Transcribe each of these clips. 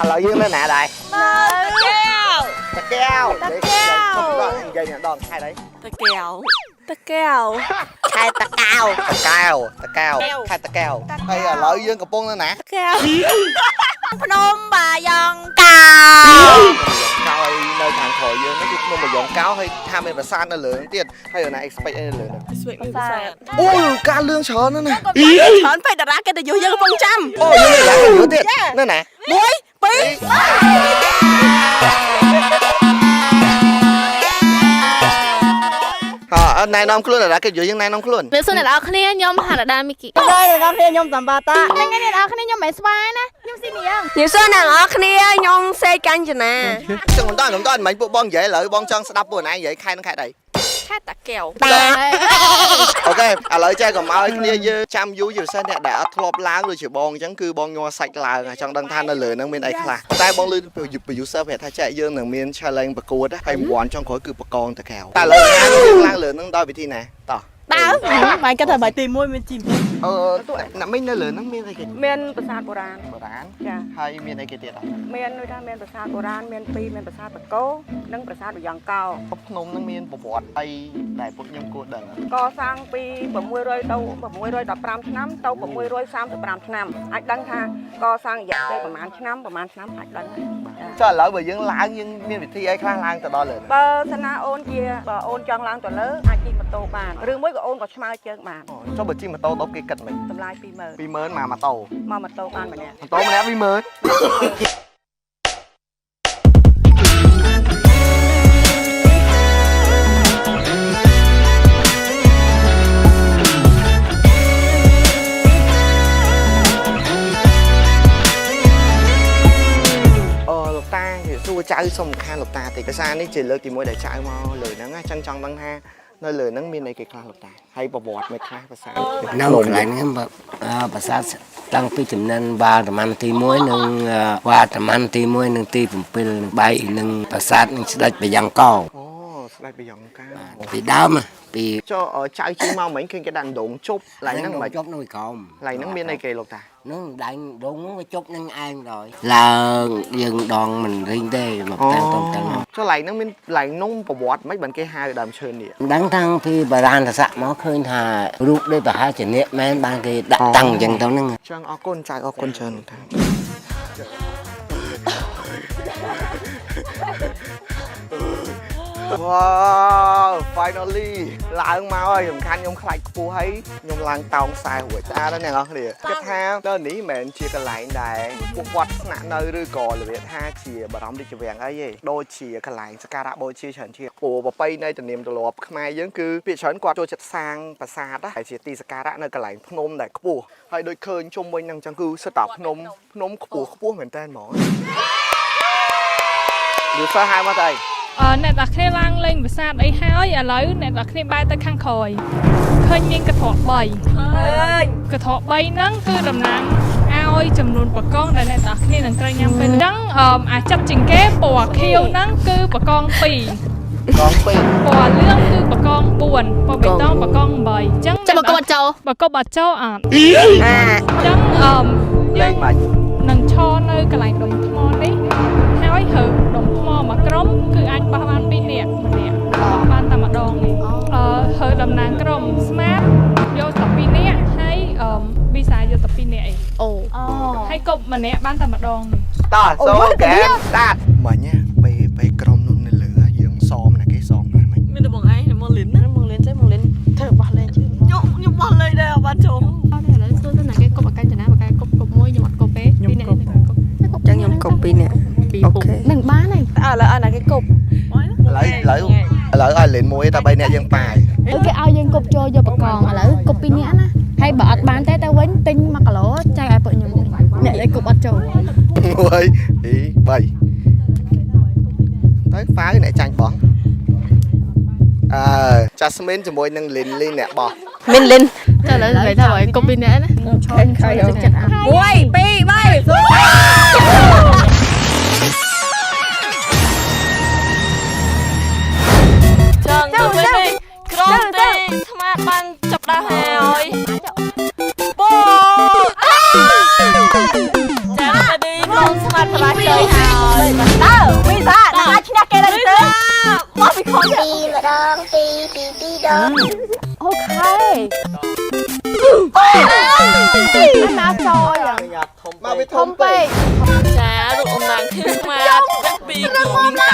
lợi dương lên nè đại ta keo dây nè đòn hai đấy ta keo khai ta cao khai ta keo hay là lợi dương cặp bông lên nè keo phnom bà giòn cao cao nơi thằng khởi dương nó chụp phnom bà giòn cao hay tham bên bà san nó lượng tiền hay là này expect nó lượng ôi ca lương sợ nữa nè chọn phải đặt ra cái điều dân phong trăm ôi này là cái dữ tiền nữa nè muối bí này nông luôn là cái dữ dân này nông luôn វាសួរអ្នកនរគ្នាខ្ញុំហារដាមីគី đây là con kia nhom tầm ba ta ហ្នឹងហើយអ្នកនរគ្នាខ្ញុំមិនស្វាយណាខ្ញុំស៊ីនៀង nhiều số nàng ở kia nhom xe canh cho nè chẳng còn tôi mấy bộ bong dễ lợi bong chân sẽ đắp buồn ai vậy khai nó khai đây khai ta keo ok lợi chơi còn mau kia chăm vú vừa sân nè đã thọp lá rồi chỉ bong chẳng cứ bong nho sạch là trong đăng than nó lười nó bên đây là tay bong lưới vừa sơ về thay chạy dương nàng miên challenge bạc cua đó hay quán trong khối cứ bạc con ta kèo ta lợi lang lười nó đôi vị thi nè tỏ đau mày cái thời bài tìm môi mình chìm nằm mấy nơi lười nó miên đây kìa miềnประสาทโบราณ hay miên đây kìa tiệt à មានដូចថាមានប្រាសាទបុរាណមាន2មានប្រាសាទបកោនិងប្រាសាទយ៉ាងកោ ភ្នំនឹងមានប្រវត្តិអីដែលពួកខ្ញុំគួរដឹង កសាងពី600ទៅ615ឆ្នាំទៅ635ឆ្នាំអាចដឹងថាកសាងរយៈពេលប្រហែលឆ្នាំអាចដឹង ចុះឥឡូវបើយើងឡើងយើងមានវិធីអីខ្លះឡើងទៅដល់លើ បើសិនណាអូនជាបើអូនចង់ឡើងទៅលើអាចជិះម៉ូតូបានឬមួយក៏អូនក៏ឆ្មើរជើងបាន ចុះបើជិះម៉ូតូដល់គេគិតមិន តម្លៃ20000 20000មកម៉ូតូ មកម៉ូតូបានម្នាក់ ម៉ូតូម្នាក់20000 xua cháu xong khan lục ta thì cái xa này chỉ lơ thì mỗi đại cháu mà lời nó chân trong đăng ha nơi lời nó miền này cái khan lục ta hay bò bọt mấy khan và xa nông lại nó bà xã tăng pi chấm nên ba tầm ăn thì muối nâng qua tầm ăn thì muối nâng ti phẩm pil nâng bay nâng bà xã nâng sẽ bị giằng co đây bị giằng cao bị đau mà bị cho ở cháu chỉ mau mấy cái đàn đụng chúc lại nó mà chúc nó còn lại nó miền này cái lục ta nó đánh đúng nó chúc nó ăn rồi là dừng đòn mình riêng đây mà cho lại nó miền lại nông bò bọt mấy bạn cái hai đàm sơn địa đáng thăng thì bà ran là sạ nó khơi thà lúc đây bà hai chỉ niệm men ban cái đặt tăng dần tao nâng cho ở con trai ở con trơn wow finallyឡើងមកហើយសំខាន់ខ្ញុំខ្លាចខ្ពស់ហើយខ្ញុំឡើងតោងខ្សែរួចស្អាតណាស់អ្នកនរគ្នាគិតថាទៅនេះមិនមែនជាកន្លែងដែលពួកគាត់ស្នាក់នៅឬក៏របៀបថាជាបារម្ភរាជវាំងអីទេដូចជាកន្លែងសក្ការៈបូជាច្រើនជាព្រោះប្រពៃណីទំនៀមទម្លាប់ខ្មែរយើងគឺពាក្យច្រើនគាត់ចូលចិត្តសាងប្រាសាទហើយជាទីសក្ការៈនៅកន្លែងភ្នំដែលខ្ពស់ហើយដូចឃើញជុំវិញហ្នឹងចឹងគឺសិតតែភ្នំខ្ពស់មែនតើហ្មងយល់សោះហៅមកទៅអ្នកតាគ្នាឡើងលេងប្រាសាទអីហើយឥឡូវអ្នកតាគ្នាបែរទៅខាងក្រោយឃើញមានកថក3កថក3ហ្នឹងគឺតំណាងឲ្យចំនួនបកងដែលអ្នកតាគ្នានឹងត្រូវញ៉ាំពេលអញ្ចឹងអាចចាប់ជាងគេពណ៌ខៀវហ្នឹងគឺបកង2ពណ៌លឿងគឺបកង4ពណ៌បៃតងបកង8អញ្ចឹងចាំបកបចោបកបចោអត់អញ្ចឹងយើងនឹងឈរនៅកន្លែងដុំថ្មនេះហើយហើដុំថ្មមួយក្រុមគឺអាចបោះបាន2នាក់ម្នាក់បោះបានតែម្ដងនេះហើតំណាងក្រុមស្មាតយកតែ2នាក់ហើយវិសាយកតែ2នាក់អីអូហើយកប់ម្នាក់បានតែម្ដងនេះតោះសូកែតាត់មិញពេលក្រុមនោះនៅលើយើងសមណាគេសមណាមិញមានតែបងឯងមកលេងណាមកលេងចេះមកលេងធ្វើបោះលេងជើងខ្ញុំបោះលេងដែរអត់បានចូលអត់ទេឥឡូវសួរទៅណាគេកប់អកាញ្ចណាបកាកប់មួយខ្ញុំអត់កប់ទេ2នាក់ចឹងខ្ញុំកប់2នាក់អូខេនឹងបានហើយឥឡូវណាគេកប់ឥឡូវឲ្យលេងមួយតែ3នាក់យើងប៉ាយគេឲ្យយើងកប់ចូល យកបកងឥឡូវគប់2នាក់ណាហើយបើអត់បានទេទៅវិញទិញ1គីឡូចែកឲ្យពួកខ្ញុំអ្នកដែលគប់អត់ចូល 1 2 3ទៅប៉ាវអ្នកចាញ់បងJasmine ជាមួយនឹង Lin អ្នកបោះ មានលិន តែឥឡូវនិយាយថាបើគប់2នាក់ណាឈរខៃយកចិត្តអា 1 2 3 ចឹងទៅវិញនេះក្រុមទេស្មាតបានចាប់ដើរហើយបូចាំទៅនេះក្រុមស្មាតបរាជ័យហើយ តើវីសាអាចឈ្នះគេដែរទេ មកពីខំ ពីម្ដងពីដង អូខេមកចូលយ៉ាង មកវាធំពេក ចារូបអំណាងធានស្មាតទាំងពីរគឺមានតា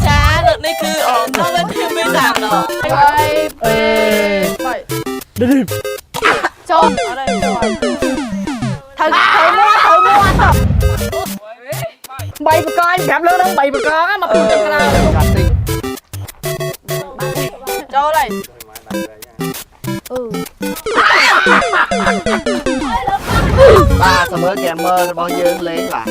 ចាលើកនេះគឺអត់វិញធានមានតាម្ដង ចូល ត្រូវមួទៅ3បកង5លើនឹង3បកងមកពីទឹកក្រៅ កាត់ទី ចូលហើយ បាទសម្រាប់ gamer របស់យើងលេងបាទ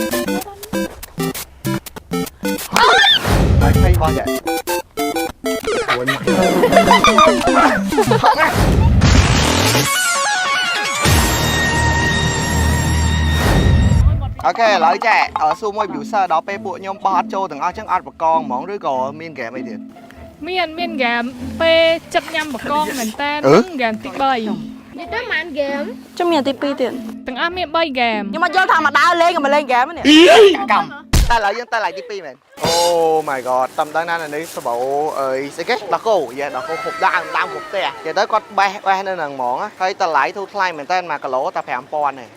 ហើយឃើញបងចាអូខេឥឡូវចាសួរមួយ user ដល់ពេលពួកខ្ញុំបោះអត់ចូលទាំងអស់ចឹងអត់បកងហ្មងឬក៏មាន game អីទៀត មានហ្គេមពេលចិត្តញ៉ាំបកងមែនតើហ្គេមទី3 និយាយទៅមិនហ្គេម ចាំមានទី2ទៀត ទាំងអស់មាន3ហ្គេម ខ្ញុំមកយល់ថាមកដើរលេងក៏មកលេងហ្គេមនេះ កម្មតែឥឡូវយើងទៅឡើងទី2មែនអូ my god តាមដល់ណានេះសបោអីស្អីគេដល់គោយេដល់គោគ្រប់ដើមគ្រប់ផ្ទះនិយាយទៅគាត់បេះនៅហ្នឹងហ្មងហើយតម្លៃធូរថ្លៃមែនតើ1គីឡូតែ 5000 ទេ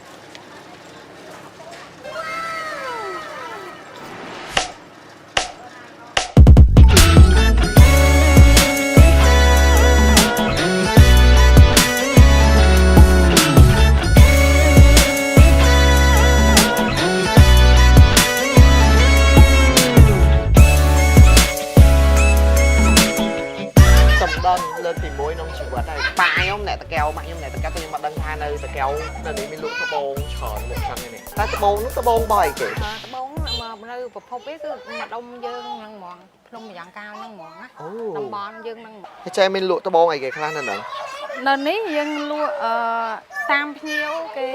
លើកទី1ក្នុងជីវិតហើយប៉ាខ្ញុំអ្នកតកែវម៉ាក់ខ្ញុំអ្នកតកែវតែខ្ញុំមិនដឹងថានៅតកែវនៅនេះមានលក់ត្បូងច្រើនលក់ចឹងនេះតែត្បូងនោះត្បូងបោះអីគេ ត្បូងមកនៅប្រភពនេះគឺម្ដុំយើងហ្នឹងហ្មងភ្នំយ៉ាងកាវហ្នឹងហ្មងណា អូ តំបន់យើងហ្នឹង ហើយចេះមានលក់ត្បូងអីគេខ្លះនៅហ្នឹង នៅនេះយើងលក់តាមភ្ញៀវគេ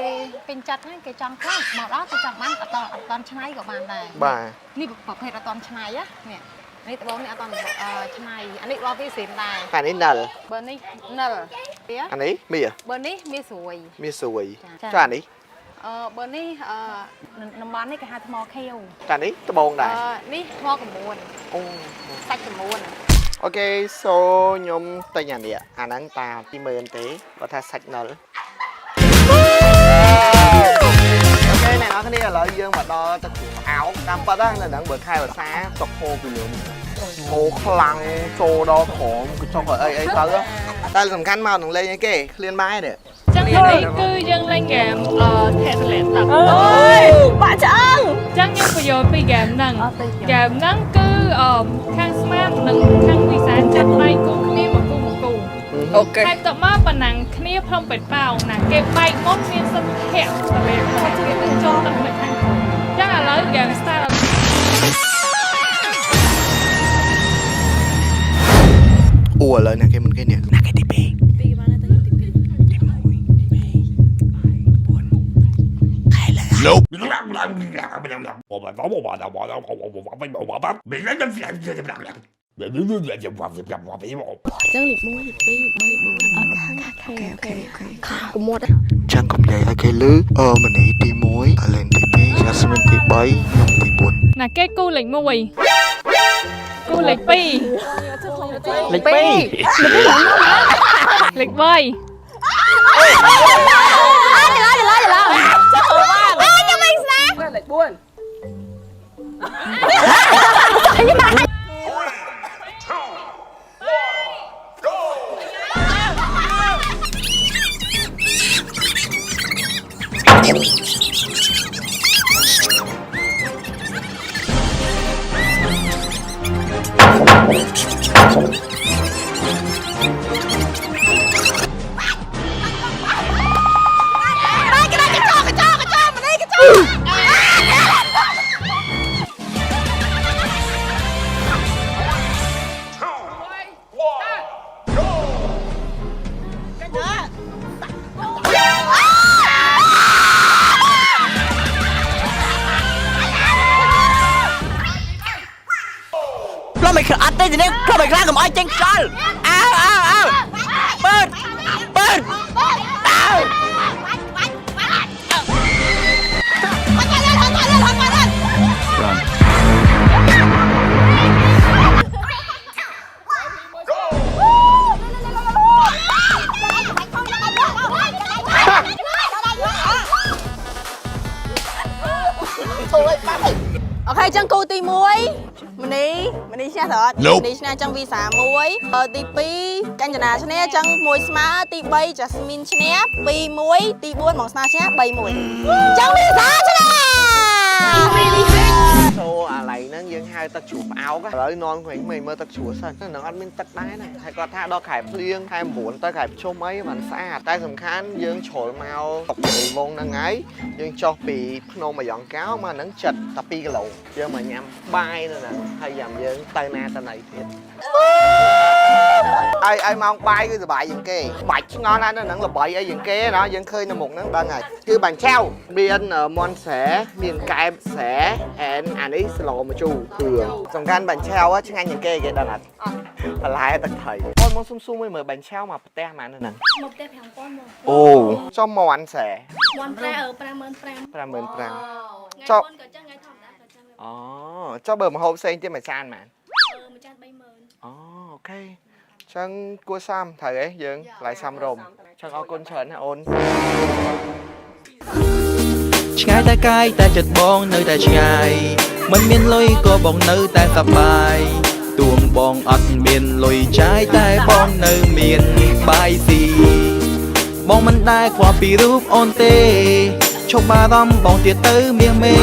ពេញចិត្តហ្នឹងគេចង់ខ្លះមកដល់គេចង់បានអត់តន់ឆ្នៃក៏បានដែរ បាទ នេះប្រភេទអត់តន់ឆ្នៃណានេះត្បូងនេះអត់តន់ឆ្នៃអានេះដល់ពីស្រីមដែរ ខាងនេះនិល បើនេះនិល អានេះមាស បើនេះមាសស្រួយ មាសស្រួយ ចា៎ ចាអានេះ បើនេះតំបន់នេះគេហៅថ្មខៀវ ចានេះត្បូងដែរ នេះថ្មកម្មួន អូ សាច់កម្មួន អូខេសូខ្ញុំតែញអានេះអាហ្នឹងតា20000ទេបើថាសាច់និលអូខេអ្នកនរគ្នាឥឡូវយើងមកដល់ទឹកជ្រោះអោបតាមប៉ាត់ណានៅហ្នឹងបើខែវស្សាសុកហូពីលឿនហូខ្លាំងចូលដល់ក្រោមកញ្ចុកអីទៅតែសំខាន់មកនឹងលេងអីគេឃ្លានម៉ែនេះ ចឹងនេះគឺយើងលេងហ្គេមថេតលេតដាក់ អើយបាក់ឆ្អឹង ចឹងខ្ញុំបញ្យល់ពីហ្គេមហ្នឹងហ្គេមហ្នឹងគឺខាងស្មាតនិងខាងវិសាចាត់ដៃគូគ្នាមកគូ អូខេ ហើយតមកប៉ុណ្ណឹងគ្នាព្រមពេតប៉ោងណាគេបែកមកមានសិទ្ធិធាក់ទៅលេមកគេទៅចូលទៅខាងខាងចឹងឥឡូវហ្គេម start អូឥឡូវអ្នកគេមិនគេនេះអ្នកគេទី2ទីបានតែទី2ទី1 4ខែលើ Nope. ចឹងលេខ1លេខ2 3 4កុំមាត់ ចឹងកុំនិយាយឲ្យគេលឺមនីទី1អាឡែនទី2 Jasmine ទី3ខ្ញុំទី4 ណាគេគូលេខ1គូលេខ2លេខ 2 លេខ3 លេខ 4 អ Lo mày khờ ắt đây thì nên lo mày ra cầm ai tranh call. Ao. Bớt. Ao. Ok, chân cô tí muối. Mình đi xe thật. Mình đi xe chân vi xả muối. Tí pi, canh chân à xe chân muối smá, tí bay jasmine xe, pi muối, tí buôn mỏng smá xe, bay muối. Chân vi xả xe. ចូលអាឡៃហ្នឹងយើងហៅទឹកជ្រោះផ្អោកឥឡូវនន់វិញមិនមើលទឹកជ្រោះសិនហ្នឹងអត់មានទឹកដែរណាហើយគាត់ថាដល់ខែភ្លៀងខែ9ទៅខែប្រជុំអីมันស្អាតតែសំខាន់យើងជ្រុលមកតុកពីវងហ្នឹងហើយយើងចុះពីភ្នំអាយ៉ងកោមកហ្នឹងចិត្តតែ2គីឡូយើងមកញ៉ាំបាយនៅហ្នឹងហើយយ៉ាំយើងទៅណាទៅណីទៀតឲ្យម៉ោងបាយគឺសុបាយជាងគេបាច់ឆ្ងល់ណាស់នៅហ្នឹងល្បីអីជាងគេណាយើងឃើញនៅមុខហ្នឹងដឹងហើយគឺបាញ់ឆៅមានមាន់ស្រែមានកែបស្រែអានេះស្លម្ជូរគ្រឿងសំខាន់បាញ់ឆៅឆ្ងាញ់ជាងគេដឹងអត់បន្លែទឹកត្រីបងមកសុំៗមើលបាញ់ឆៅមកផ្ទះមកនៅហ្នឹងមកផ្ទះ5000មកអូចំមាន់ស្រែមាន់ប្រែ55,000 ចុះ ក៏ចឹងថ្ងៃធម្មតាក៏ចឹង អូចុះបើម្ហូបផ្សេងទៀតមួយចានហ្មងមួយចាន 30000 អូអូខេចឹងគួរសាំត្រូវហ៎យើងកន្លែងសាំរមចឹងអរគុណច្រើនណាអូន ឆ្ងាយតែកាយតែចិត្តបងនៅតែឆ្ងាយមិនមានលុយក៏បងនៅតែសប្បាយទួងបងអត់មានលុយចាយតែបងនៅមានបាយស៊ីបងមិនដែលខ្វល់ពីរូបអូនទេឈប់បារម្ភបងទៀតទៅមាសមេ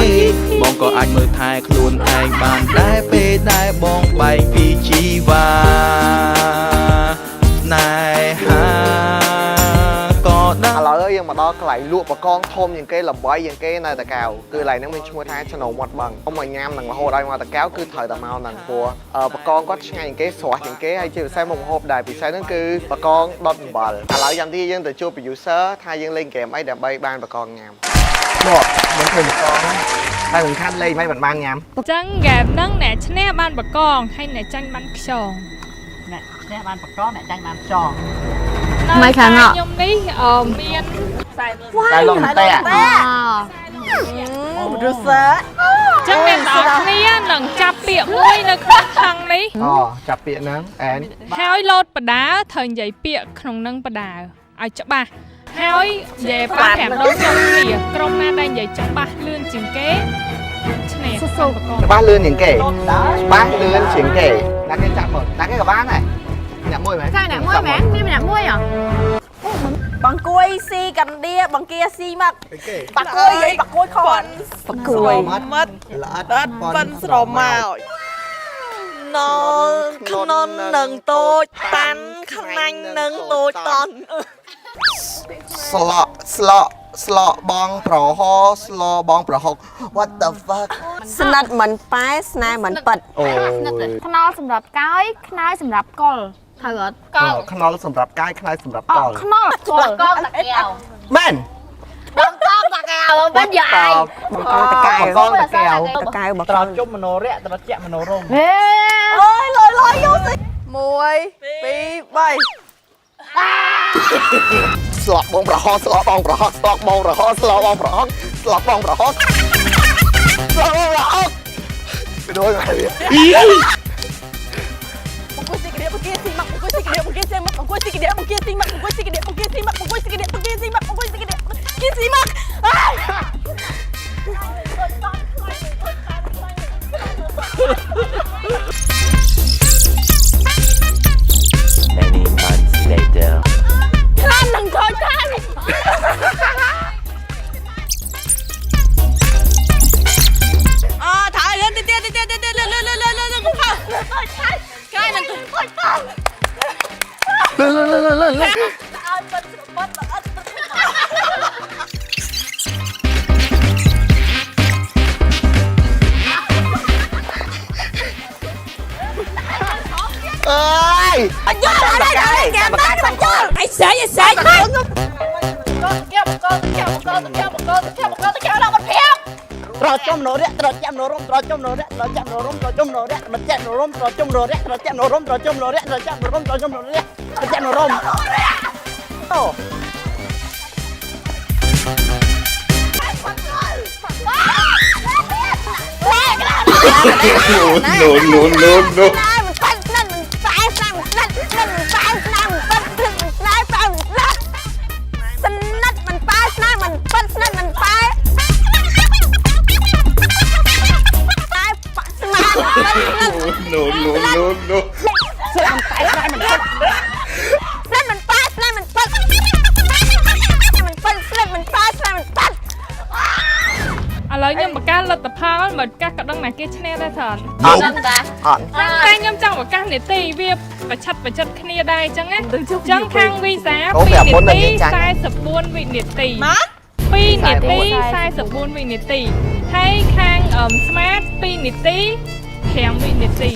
បងក៏អាចមើលថែខ្លួនឯងបានដែរពេលដែលបងបែកពីជីវ៉ាណែហាក៏ដល់ ឥឡូវយើងមកដល់កន្លែងលក់បកងធំជាងគេល្បីជាងគេនៅតាកែវគឺកន្លែងហ្នឹងមានឈ្មោះថាឆ្នោមាត់បឹងខ្ញុំមកញ៉ាំនឹងរហូតដល់មកតាកែវគឺត្រូវតែមកហ្នឹងព្រោះបកងគាត់ឆ្ងាញ់ជាងគេស្រស់ជាងគេហើយជាពិសេសមុខម្ហូបដែរពិសេសហ្នឹងគឺបកងដុតអំបិលឥឡូវយ៉ាងទីយើងទៅជួប producer ថាយើងលេងហ្គេមអីដើម្បីបានបកងញ៉ាំមកមិនឃើញបកងតែសំខាន់លេងមិនបានញ៉ាំ ចឹងហ្គេមហ្នឹងអ្នកឈ្នះបានបកងហើយអ្នកចាញ់បានខ្យង អ្នកឈ្នះបានបកអ្នកចាញ់បានខ្យង មិនខាងខ្ញុំនេះមាន តែលោកតែ Producer ចឹងអ្នកទាំងអស់គ្នានឹងចាប់ពាក្យមួយនៅក្នុងថងនេះ អូចាប់ពាក្យហ្នឹងអែន ហើយលោតបដាត្រូវនិយាយពាក្យក្នុងនឹងបដាឲ្យច្បាស់ហើយនិយាយប្រាប់5ដងក្នុងគ្នាក្រុមណាដែលនិយាយច្បាស់លឿនជាងគេឈ្នះបកង ច្បាស់លឿនជាងគេច្បាស់លឿនជាងគេដាក់គេចាប់មកដាក់គេក៏បានដែរញ៉ាំមួយមែន ចាអ្នកមួយមែនមានម្នាក់មួយហ៎ bằng cùi xi cầm đia bằng kia xi mặc bạc cùi còn bạc cùi mất đất phân sầu màu nó nâng tôi tan khăn anh nâng tôi toàn slọ bong pro ho slọ bong pro ho what the fuck ស្និទ្ធមិនប៉ែស្នេហ៍មិនប៉ិត អូ ខ្នោសម្រាប់កាយខ្នោសម្រាប់កុលត្រូវអត់កុល ខ្នុរសម្រាប់កាយខ្នើយសម្រាប់កល ខ្នោកុលកងតាកែវ មែន បងកងតាកែវមិនយាយ បងតកែវបងតកែវ តកែវបក ត្រង់ជុំមโนរៈត្រជាក់មโนរម ហេ អើយលយយកសិ1 2 3 ស្លកបងប្រហោស្លកបងប្រហោស្លកបងប្រហោស្លកបងប្រហោស្លកបងប្រហោស្លកបងប្រហោไปด้วยมาดิ Bông cua xì cái đĩa bông kia xì mặc bông cua xì cái đĩa bông kia xì mặc bông cua xì cái đĩa bông kia xì mặc bông cua xì cái đĩa bông kia xì mặc bông cua xì cái đĩa bông kia xì mặc bông cua xì cái đĩa bông kia xì mặc Many months later Than đừng thôi than thả lên lên lên lên lên lên lên lên lên ơi anh vô lại đây rồi kìa tới nó vô ai sợ vậy sợ rồi trong nồi đấy rồi chạm nồi rôm rồi trong nồi đấy rồi chạm nồi rôm rồi trong nồi đấy rồi chạm nồi rôm rồi trong nồi đấy rồi chạm nồi rôm rồi trong nồi đấy rồi chạm nồi rôm rồi trong nồi đấy rồi chạm nồi rôm no. No. ឥឡូវខ្ញុំបង្កើតលទ្ធផលមកកាសក៏ដឹងណាគេឈ្នះដែរច្រើន អត់អត់ តែខ្ញុំចង់បង្កើតនីតិវាប្រឆិតគ្នាដែរអញ្ចឹងណាអញ្ចឹងខាងវីសា អូ 2 ប្រាប់មុន នា តែ ទី យើងចាញ់ 44 វិនាទី2នាទី44 វិនាទីហើយខាង Smart 2នាទី5វិនាទី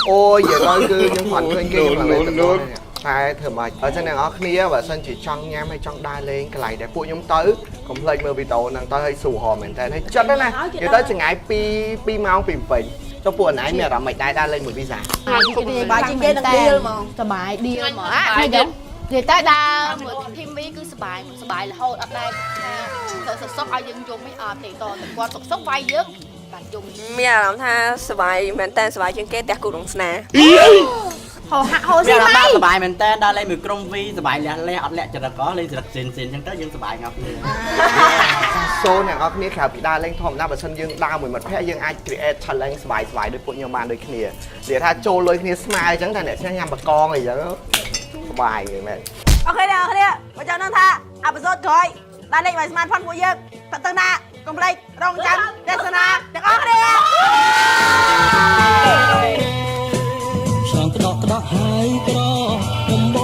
ôi giờ coi cứ những khoản khuyên kia nhưng mà lại tập đó này thử mà ở trên này ở kia và sân chỉ trong nhám hay trong đai lên cái này để phụ nhóm tới còn play mơ bị tổ nàng tới hơi sù hò mình thấy chất đó này giờ tới chừng ngày pi mau pìm phình cho buồn ấy mẹ làm mày đai lên một pi giả បាយជាងគេនឹងឌីលហ្មង សបាយឌីលហ្មងហើយខ្ញុំនិយាយតែដើរមួយធីមវីគឺសបាយរហូតអត់ដែរទៅសុកឲ្យយើងយំមិនអត់ទេតគាត់សុកវាយយើងបានយំ មានអារម្មណ៍ថាសប្បាយមែនតើសប្បាយជាងគេផ្ទះគូក្នុងស្នា ហោហាក់ហោស៊ីម៉ៃ សบายមែនតើដល់លេងមួយក្រុមវីសบายលះអត់លាក់ចរិតក៏លេងចរិតស៊ីនអញ្ចឹងទៅយើងសบายងាប់គ្នា số này ở kia khảo bị đa lên thòm đa và sân dương đa mùi mật phép dương ai create challenge sbài đôi phụ nhau bàn đôi kia để tha trôi lôi kia smile chẳng thành để cho nhằm bật con này vậy đó bài người mẹ អូខេដែរបើចាំនឹងថាអបិសូតក្រោយដល់លេខ smartphone ពួកយើងតទៅណាកុំភ្លេចរងចាំទេសនាទាំងអស់គ្នា ឆ្លងក្តោកហើយក្រកំប